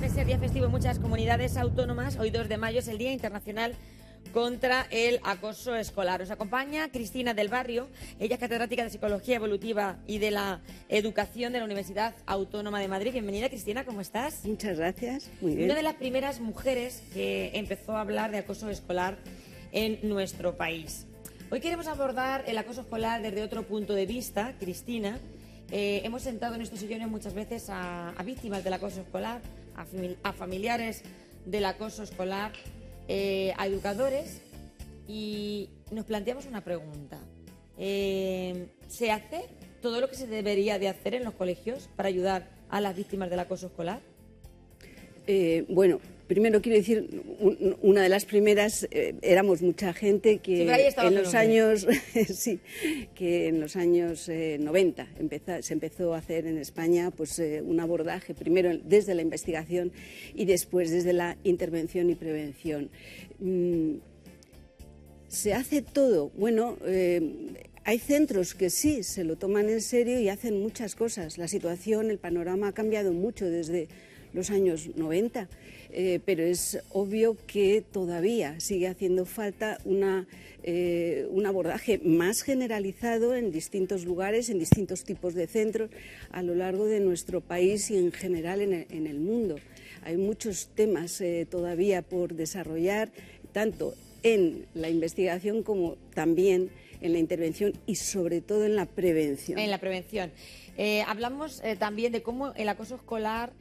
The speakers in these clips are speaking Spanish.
de ser día festivo en muchas comunidades autónomas, hoy 2 de mayo es el Día Internacional contra el Acoso Escolar. Nos acompaña Cristina del Barrio, ella es catedrática de Psicología Evolutiva y de la Educación de la Universidad Autónoma de Madrid. Bienvenida, Cristina, ¿cómo estás? Muchas gracias, muy bien. Una de las primeras mujeres que empezó a hablar de acoso escolar en nuestro país. Hoy queremos abordar el acoso escolar desde otro punto de vista, Cristina. Hemos sentado en estos sillones muchas veces a víctimas del acoso escolar, a familiares del acoso escolar, a educadores, y nos planteamos una pregunta. ¿Se hace todo lo que se debería de hacer en los colegios para ayudar a las víctimas del acoso escolar? Bueno, primero quiero decir, una de las primeras, éramos mucha gente que en los años, sí, que en los años 90 se empezó a hacer en España pues un abordaje, primero desde la investigación y después desde la intervención y prevención. ¿Se hace todo? Bueno, hay centros que sí se lo toman en serio y hacen muchas cosas. La situación, el panorama ha cambiado mucho desde los años 90, pero es obvio que todavía sigue haciendo falta un abordaje más generalizado en distintos lugares, en distintos tipos de centros a lo largo de nuestro país y en general en el mundo. Hay muchos temas todavía por desarrollar, tanto en la investigación como también en la intervención y sobre todo en la prevención. En la prevención. Hablamos también de cómo el acoso escolar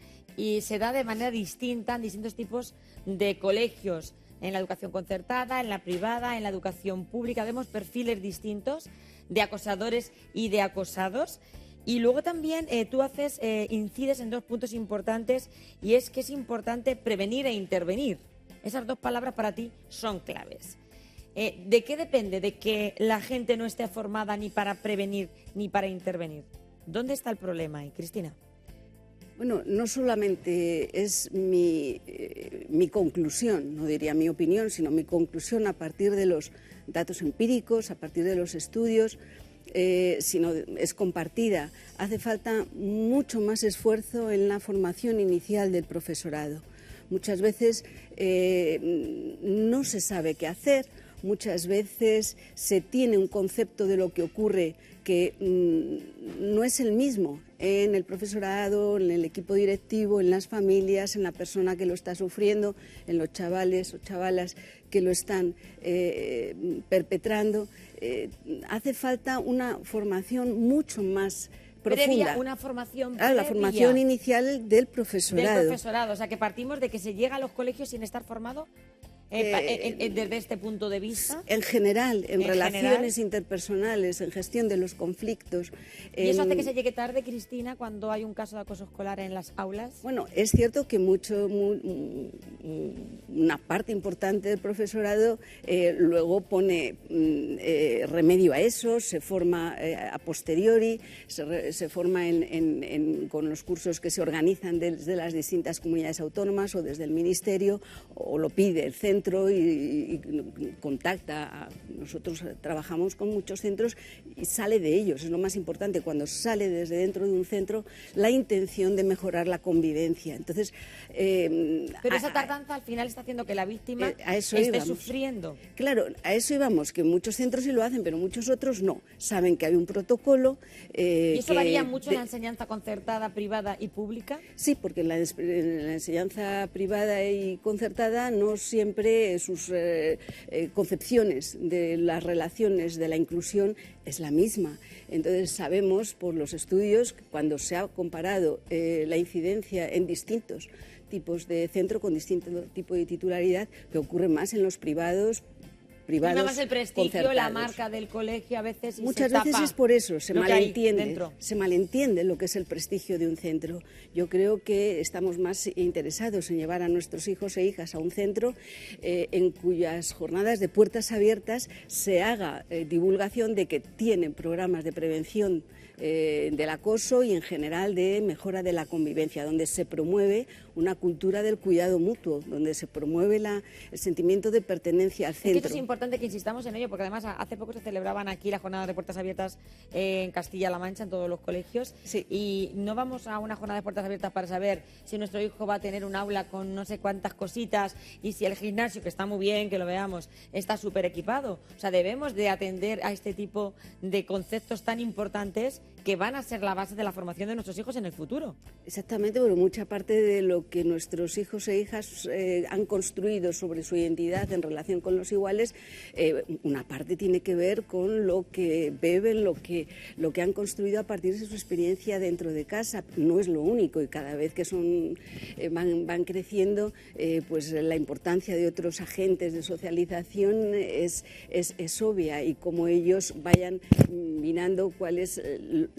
se da de manera distinta en distintos tipos de colegios, en la educación concertada, en la privada, en la educación pública. Vemos perfiles distintos de acosadores y de acosados. Y luego también tú incides en dos puntos importantes, y es que es importante prevenir e intervenir. Esas dos palabras para ti son claves. ¿De qué depende de que la gente no esté formada ni para prevenir ni para intervenir? ¿Dónde está el problema ahí, Cristina? Bueno, no solamente es mi conclusión, no diría mi opinión, sino mi conclusión a partir de los datos empíricos, a partir de los estudios, sino es compartida. Hace falta mucho más esfuerzo en la formación inicial del profesorado. Muchas veces no se sabe qué hacer, muchas veces se tiene un concepto de lo que ocurre que no es el mismo en el profesorado, en el equipo directivo, en las familias, en la persona que lo está sufriendo, en los chavales o chavalas que lo están perpetrando. Hace falta una formación mucho más profunda. Una formación previa. La formación inicial del profesorado. Del profesorado, o sea que partimos de que se llega a los colegios sin estar formado. Desde este punto de vista. En general, en relaciones interpersonales, en gestión de los conflictos. ¿Y eso hace que se llegue tarde, Cristina, cuando hay un caso de acoso escolar en las aulas? Bueno, es cierto que una parte importante del profesorado luego pone remedio a eso, se forma a posteriori, se forma con los cursos que se organizan desde las distintas comunidades autónomas o desde el Ministerio, o lo pide el centro y contacta. Nosotros trabajamos con muchos centros y sale de ellos, es lo más importante, cuando sale desde dentro de un centro la intención de mejorar la convivencia. Entonces, pero esa tardanza al final está haciendo que la víctima esté sufriendo. Claro, a eso íbamos, que muchos centros sí lo hacen, pero muchos otros no. Saben que hay un protocolo. ¿Y eso varía mucho en la enseñanza concertada, privada y pública? Sí, porque en la enseñanza privada y concertada no siempre sus concepciones de las relaciones de la inclusión es la misma. Entonces sabemos por los estudios que cuando se ha comparado la incidencia en distintos tipos de centro con distinto tipo de titularidad, que ocurre más en los privados. Nada más el prestigio, la marca del colegio a veces. Muchas veces es por eso, se malentiende lo que es el prestigio de un centro. Yo creo que estamos más interesados en llevar a nuestros hijos e hijas a un centro en cuyas jornadas de puertas abiertas se haga divulgación de que tienen programas de prevención del acoso y en general de mejora de la convivencia, donde se promueve una cultura del cuidado mutuo, donde se promueve el sentimiento de pertenencia al centro. Es que esto es importante que insistamos en ello, porque además hace poco se celebraban aquí las jornadas de puertas abiertas en Castilla-La Mancha, en todos los colegios, sí. Y no vamos a una jornada de puertas abiertas para saber si nuestro hijo va a tener un aula con no sé cuántas cositas y si el gimnasio, que está muy bien, que lo veamos, está súper equipado. O sea, debemos de atender a este tipo de conceptos tan importantes que van a ser la base de la formación de nuestros hijos en el futuro. Exactamente, pero mucha parte de lo que nuestros hijos e hijas han construido sobre su identidad en relación con los iguales, una parte tiene que ver con lo que beben, lo que han construido a partir de su experiencia dentro de casa. No es lo único, y cada vez que van creciendo, pues la importancia de otros agentes de socialización es obvia, y cómo ellos vayan mirando cuál es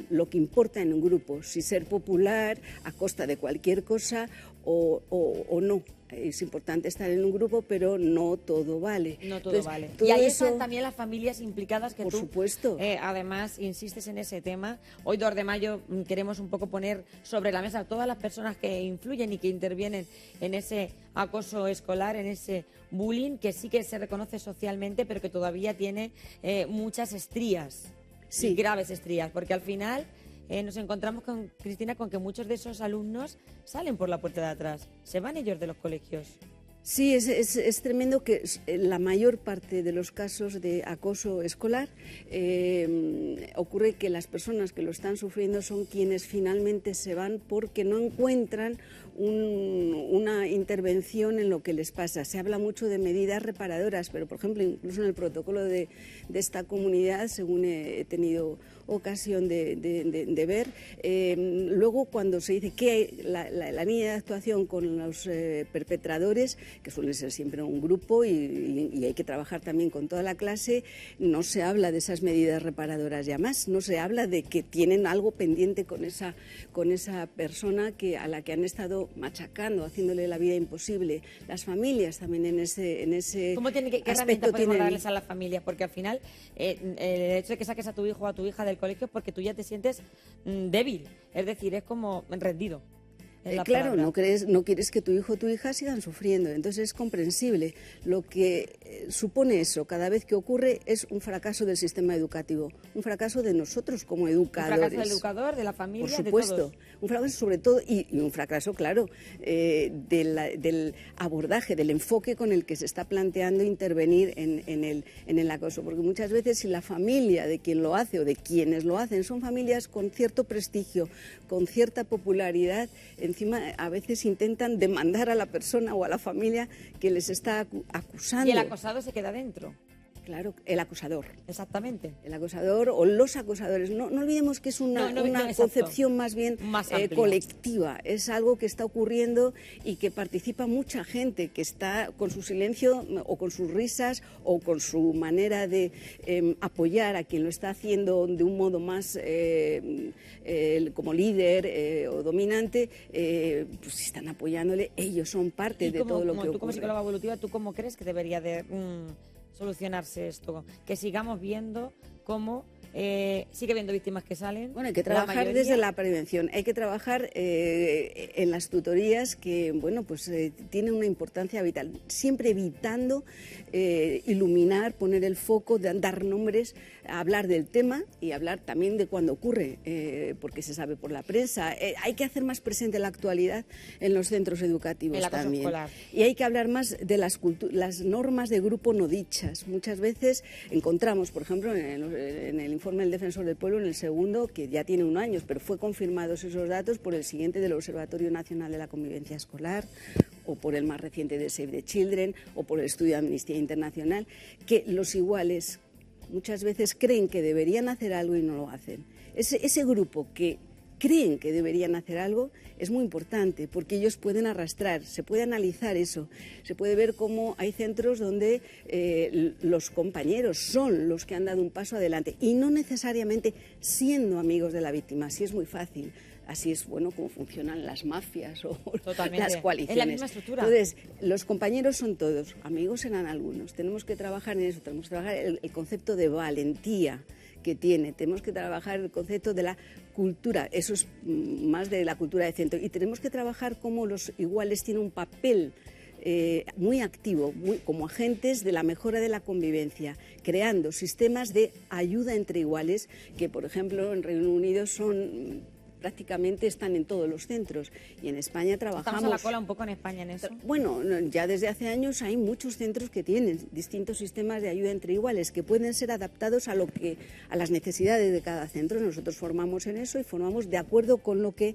lo que importa en un grupo, si ser popular a costa de cualquier cosa o no. Es importante estar en un grupo, pero no todo vale. No todo vale. Todo y ahí eso, están también las familias implicadas, que por tú, supuesto. Además, insistes en ese tema. Hoy, 2 de mayo, queremos un poco poner sobre la mesa todas las personas que influyen y que intervienen en ese acoso escolar, en ese bullying, que sí que se reconoce socialmente, pero que todavía tiene muchas estrías, sí. Y graves estrías, porque al final nos encontramos con Cristina con que muchos de esos alumnos salen por la puerta de atrás, se van ellos de los colegios. Sí, es tremendo que la mayor parte de los casos de acoso escolar ocurre que las personas que lo están sufriendo son quienes finalmente se van porque no encuentran una intervención en lo que les pasa. Se habla mucho de medidas reparadoras, pero por ejemplo incluso en el protocolo de esta comunidad, según he tenido ocasión de ver, luego cuando se dice que hay la línea de actuación con los perpetradores, que suele ser siempre un grupo y hay que trabajar también con toda la clase, no se habla de esas medidas reparadoras ya más, no se habla de que tienen algo pendiente con esa persona a la que han estado machacando, haciéndole la vida imposible. Las familias también en ese ¿Cómo tiene qué herramientas podemos darles a las familias? Porque al final el hecho de que saques a tu hijo o a tu hija del colegio es porque tú ya te sientes débil, es decir, es como rendido. Claro, no quieres que tu hijo o tu hija sigan sufriendo, entonces es comprensible. Lo que supone eso cada vez que ocurre es un fracaso del sistema educativo, un fracaso de nosotros como educadores. Un fracaso del educador, de la familia, por supuesto, de todos. Un fracaso sobre todo, y un fracaso, claro, del abordaje, del enfoque con el que se está planteando intervenir en el acoso, porque muchas veces si la familia de quien lo hace o de quienes lo hacen son familias con cierto prestigio, con cierta popularidad, encima a veces intentan demandar a la persona o a la familia que les está acusando. Y el acosado se queda dentro. Claro, el acosador. Exactamente. El acosador o los acosadores. No olvidemos que es una concepción más bien colectiva. Es algo que está ocurriendo y que participa mucha gente, que está con su silencio o con sus risas o con su manera de apoyar a quien lo está haciendo de un modo más como líder o dominante, pues si están apoyándole, ellos son parte de todo lo que ocurre. Tú como psicóloga evolutiva, ¿tú cómo crees que debería de solucionarse esto? Que sigamos viendo cómo sigue habiendo víctimas que salen. Bueno, hay que trabajar desde la prevención, hay que trabajar en las tutorías que, bueno, pues tienen una importancia vital, siempre evitando iluminar, poner el foco, dar nombres, hablar del tema y hablar también de cuando ocurre, porque se sabe por la prensa. Hay que hacer más presente la actualidid en los centros educativos también. Escolar. Y hay que hablar más de las normas de grupo no dichas. Muchas veces encontramos, por ejemplo, en el informe del Defensor del Pueblo, en el segundo, que ya tiene 1 año, pero fue confirmados esos datos por el siguiente del Observatorio Nacional de la Convivencia Escolar, o por el más reciente de Save the Children, o por el estudio de Amnistía Internacional, que los iguales muchas veces creen que deberían hacer algo y no lo hacen. Ese grupo que creen que deberían hacer algo es muy importante, porque ellos pueden arrastrar, se puede analizar eso, se puede ver cómo hay centros donde los compañeros son los que han dado un paso adelante y no necesariamente siendo amigos de la víctima, así es muy fácil. Así es, bueno, cómo funcionan las mafias o las coaliciones. Es la misma estructura. Entonces, los compañeros son todos, amigos serán algunos. Tenemos que trabajar en eso, tenemos que trabajar el concepto de valentía, que tiene. Tenemos que trabajar el concepto de la cultura, eso es más de la cultura de centro, y tenemos que trabajar cómo los iguales tienen un papel muy activo, como agentes de la mejora de la convivencia, creando sistemas de ayuda entre iguales que, por ejemplo, en Reino Unido prácticamente están en todos los centros, y en España trabajamos... Estamos a la cola un poco en España en eso. Bueno, ya desde hace años hay muchos centros que tienen distintos sistemas de ayuda entre iguales que pueden ser adaptados a las necesidades de cada centro. Nosotros formamos en eso y formamos de acuerdo con lo que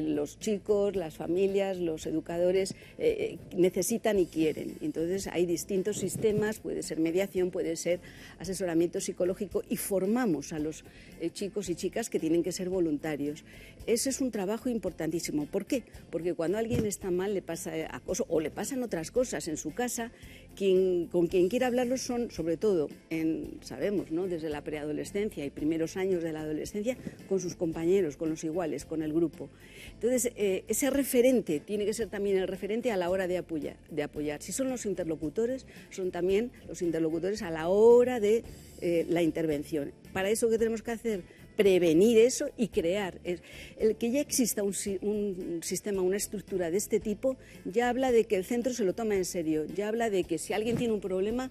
los chicos, las familias, los educadores necesitan y quieren. Entonces hay distintos sistemas, puede ser mediación, puede ser asesoramiento psicológico, y formamos a los chicos y chicas que tienen que ser voluntarios. Ese es un trabajo importantísimo. ¿Por qué? Porque cuando alguien está mal, le pasa acoso o le pasan otras cosas en su casa, con quien quiera hablarlo son, sobre todo, sabemos, ¿no?, desde la preadolescencia y primeros años de la adolescencia, con sus compañeros, con los iguales, con el grupo. Entonces, ese referente tiene que ser también el referente a la hora de apoyar. Si son los interlocutores, son también los interlocutores a la hora de la intervención. Para eso, ¿qué tenemos que hacer? Prevenir eso y crear. El que ya exista un sistema, una estructura de este tipo, ya habla de que el centro se lo toma en serio, ya habla de que si alguien tiene un problema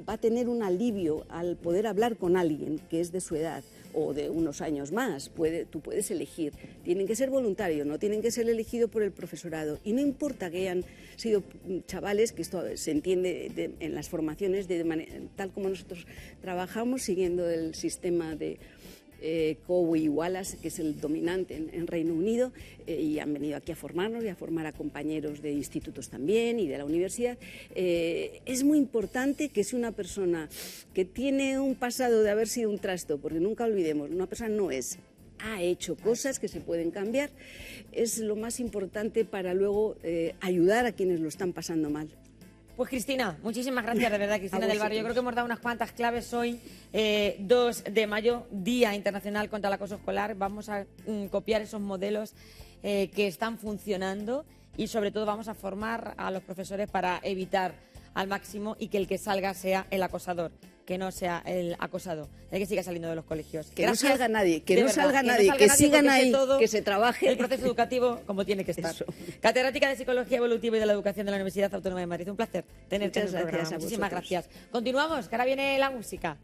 va a tener un alivio al poder hablar con alguien que es de su edad o de unos años más. Tú puedes elegir. Tienen que ser voluntarios, no tienen que ser elegidos por el profesorado. Y no importa que hayan sido chavales, que esto se entiende en las formaciones, tal como nosotros trabajamos, siguiendo el sistema de Cowie y Wallace, que es el dominante en Reino Unido, y han venido aquí a formarnos y a formar a compañeros de institutos también y de la universidad. Es muy importante que si una persona que tiene un pasado de haber sido un trasto, porque nunca olvidemos, una persona ha hecho cosas que se pueden cambiar, es lo más importante para luego ayudar a quienes lo están pasando mal. Pues Cristina, muchísimas gracias, de verdad, Cristina del Barrio. Yo creo que hemos dado unas cuantas claves hoy. 2 de mayo, Día Internacional contra el Acoso Escolar. Vamos a copiar esos modelos que están funcionando y sobre todo vamos a formar a los profesores para evitar al máximo y que el que salga sea el acosador, que no sea el acosado, el que siga saliendo de los colegios. Que no salga nadie, que sigan ahí, que se trabaje. El proceso educativo como tiene que estar. Eso. Catedrática de Psicología Evolutiva y de la Educación de la Universidad Autónoma de Madrid. Un placer tenerte en el programa. Muchísimas gracias. Continuamos, que ahora viene la música.